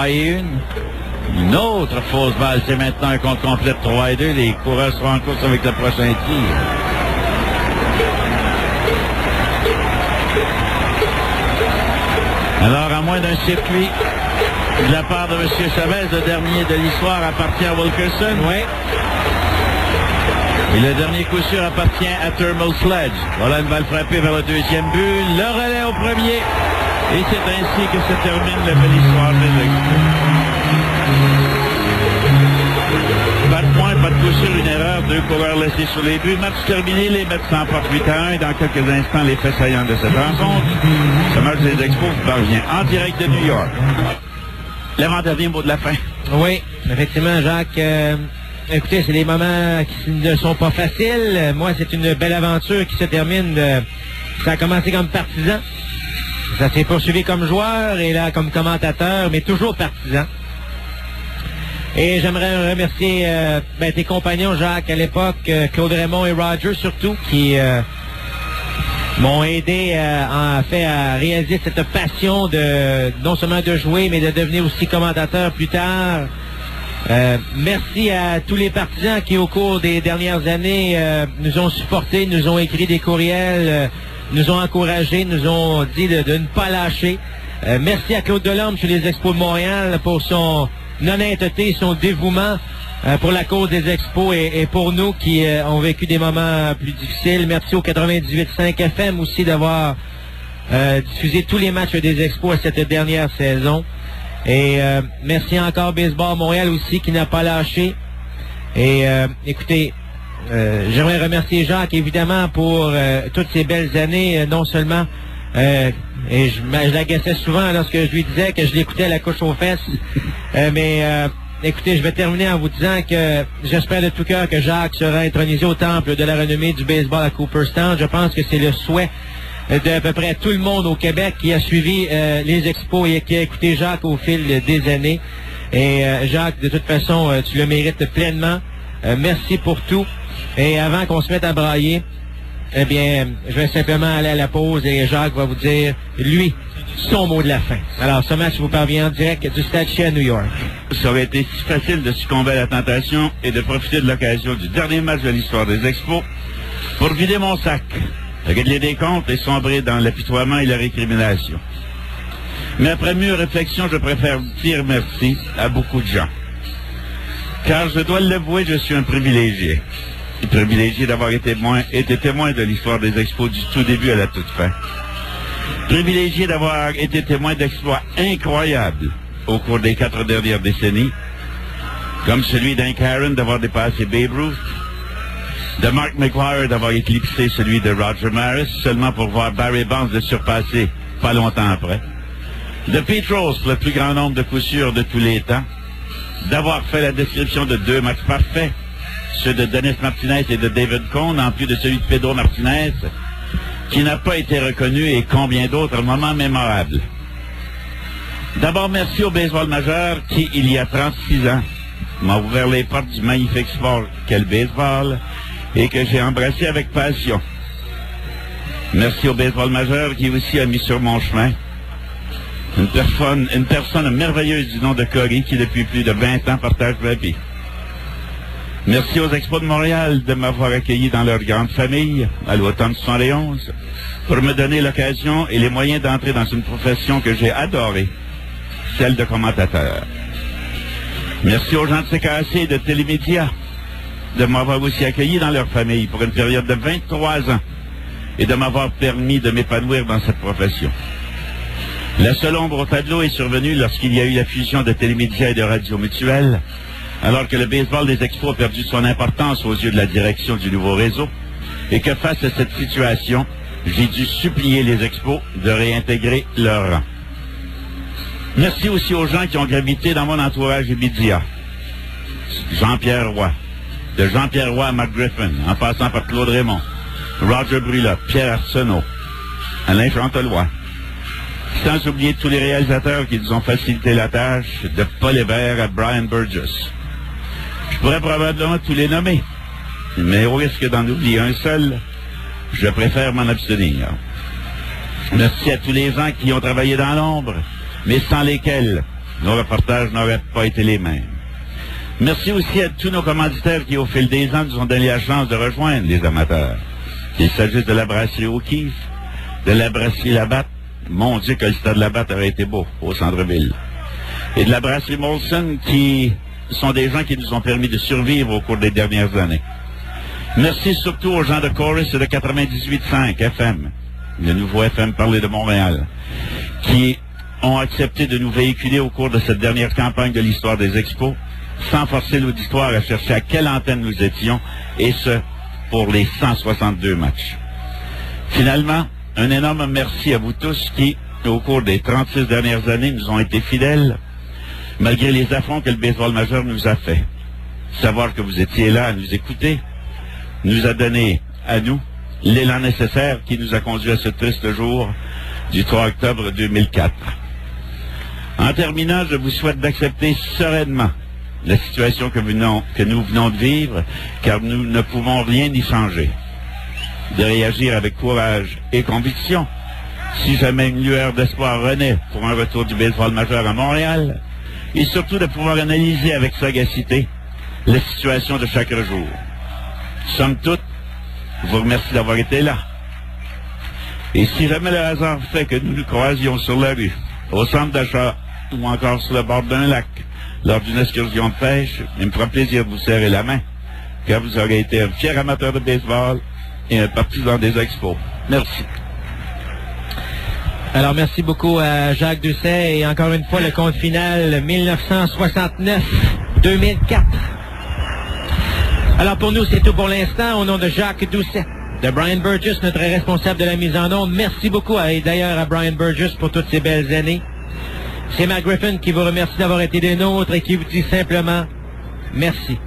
3-1. Une autre fausse balle. C'est maintenant un compte complet de 3-2. Les coureurs seront en course avec le prochain tir. Alors, à moins d'un circuit de la part de M. Chavez, le dernier de l'histoire appartient à Wilkerson. Oui. Et le dernier coup sûr appartient à Thermal Sledge. Voilà une balle frappée vers le deuxième but. Le relais au premier. Et c'est ainsi que se termine la belle histoire des Expos. Pas de point, pas de coup sûr, une erreur. 2 coureurs laissés sur les buts. Match terminé, les Mets s'emportent 8-1. Dans quelques instants, les faits saillants de cette rencontre. Ce match des Expos vous parvient en direct de New York. L'avant-dernier mot de la fin. Oui, effectivement, Jacques. Écoutez, c'est des moments qui ne sont pas faciles. Moi, c'est une belle aventure qui se termine. Ça a commencé comme partisan. Ça s'est poursuivi comme joueur et là comme commentateur, mais toujours partisan. Et j'aimerais remercier tes compagnons, Jacques, à l'époque, Claude Raymond et Roger surtout, qui m'ont aidé en fait à réaliser cette passion de non seulement de jouer, mais de devenir aussi commentateur plus tard. Merci à tous les partisans qui, au cours des dernières années, nous ont supportés, nous ont écrit des courriels, nous ont encouragés, nous ont dit de ne pas lâcher. Merci à Claude Delorme sur les Expos de Montréal pour son honnêteté, son dévouement pour la cause des Expos et pour nous qui ont vécu des moments plus difficiles. Merci au 98.5 FM aussi d'avoir diffusé tous les matchs des Expos à cette dernière saison. Et merci encore Baseball Montréal aussi qui n'a pas lâché. Et écoutez, j'aimerais remercier Jacques évidemment pour toutes ces belles années, non seulement et je l'agaçais souvent lorsque je lui disais que je l'écoutais à la couche aux fesses. Mais écoutez, je vais terminer en vous disant que j'espère de tout cœur que Jacques sera intronisé au temple de la renommée du baseball à Cooperstown. Je pense que c'est le souhait d'à peu près tout le monde au Québec qui a suivi les Expos et qui a écouté Jacques au fil des années. Et Jacques, de toute façon, tu le mérites pleinement. Merci pour tout. Et avant qu'on se mette à brailler, eh bien, je vais simplement aller à la pause et Jacques va vous dire, lui, son mot de la fin. Alors, ce match vous parvient en direct du Stade Shea à New York. Ça aurait été si facile de succomber à la tentation et de profiter de l'occasion du dernier match de l'histoire des Expos pour vider mon sac, régler des comptes et sombrer dans l'apitoiement et la récrimination. Mais après mûre réflexion, je préfère dire merci à beaucoup de gens. Car je dois l'avouer, je suis un privilégié. Privilégié d'avoir été témoin de l'histoire des Expos du tout début à la toute fin. Privilégié d'avoir été témoin d'exploits incroyables au cours des 4 dernières décennies, comme celui d'Hank Aaron d'avoir dépassé Babe Ruth, de Mark McGwire d'avoir éclipsé celui de Roger Maris, seulement pour voir Barry Bonds le surpasser pas longtemps après, de Pete Rose pour le plus grand nombre de coups sûrs de tous les temps, d'avoir fait la description de 2 matchs parfaits, ceux de Dennis Martinez et de David Cone, en plus de celui de Pedro Martinez, qui n'a pas été reconnu, et combien d'autres moments mémorables. D'abord, merci au baseball majeur qui, il y a 36 ans, m'a ouvert les portes du magnifique sport qu'est le baseball et que j'ai embrassé avec passion. Merci au baseball majeur qui aussi a mis sur mon chemin une personne merveilleuse du nom de Corey qui, depuis plus de 20 ans, partage ma vie. Merci aux Expos de Montréal de m'avoir accueilli dans leur grande famille à l'automne 71 pour me donner l'occasion et les moyens d'entrer dans une profession que j'ai adorée, celle de commentateur. Merci aux gens de CKAC et de Télémédia de m'avoir aussi accueilli dans leur famille pour une période de 23 ans et de m'avoir permis de m'épanouir dans cette profession. La seule ombre au tableau est survenue lorsqu'il y a eu la fusion de Télémédia et de Radio Mutuelle, alors que le baseball des Expos a perdu son importance aux yeux de la direction du nouveau réseau, et que face à cette situation, j'ai dû supplier les Expos de réintégrer leur rang. Merci aussi aux gens qui ont gravité dans mon entourage immédiat. Jean-Pierre Roy, de Jean-Pierre Roy à Mark Griffin, en passant par Claude Raymond, Roger Brulotte, Pierre Arsenault, Alain Chantelois, sans oublier tous les réalisateurs qui nous ont facilité la tâche, de Paul Hébert à Brian Burgess. Je pourrais probablement tous les nommer, mais au risque d'en oublier un seul, je préfère m'en abstenir. Merci à tous les gens qui ont travaillé dans l'ombre, mais sans lesquels nos reportages n'auraient pas été les mêmes. Merci aussi à tous nos commanditaires qui, au fil des ans, nous ont donné la chance de rejoindre les amateurs. Qu'il s'agisse de la brasserie O'Keeffe, de la brasserie Labatt. Mon Dieu, que le stade Labatt aurait été beau au centre-ville. Et de la brasserie Molson, qui sont des gens qui nous ont permis de survivre au cours des dernières années. Merci surtout aux gens de Chorus et de 98.5 FM, le nouveau FM parlé de Montréal, qui ont accepté de nous véhiculer au cours de cette dernière campagne de l'histoire des expos, sans forcer l'auditoire à chercher à quelle antenne nous étions, et ce, pour les 162 matchs. Finalement, un énorme merci à vous tous qui, au cours des 36 dernières années, nous ont été fidèles, malgré les affronts que le baseball majeur nous a fait. Savoir que vous étiez là à nous écouter nous a donné, à nous, l'élan nécessaire qui nous a conduit à ce triste jour du 3 octobre 2004. En terminant, je vous souhaite d'accepter sereinement la situation que nous venons de vivre, car nous ne pouvons rien y changer. De réagir avec courage et conviction, si jamais une lueur d'espoir renaît pour un retour du baseball majeur à Montréal, et surtout de pouvoir analyser avec sagacité la situation de chaque jour. Somme toute, je vous remercie d'avoir été là. Et si jamais le hasard fait que nous nous croisions sur la rue, au centre d'achat ou encore sur le bord d'un lac, lors d'une excursion de pêche, il me fera plaisir de vous serrer la main, car vous aurez été un fier amateur de baseball et un partisan des expos. Merci. Alors, merci beaucoup à Jacques Doucet. Et encore une fois, le compte final, 1969-2004. Alors, pour nous, c'est tout pour l'instant. Au nom de Jacques Doucet, de Brian Burgess, notre responsable de la mise en onde. Merci beaucoup, et d'ailleurs à Brian Burgess pour toutes ces belles années. C'est Matt Griffin qui vous remercie d'avoir été des nôtres et qui vous dit simplement merci.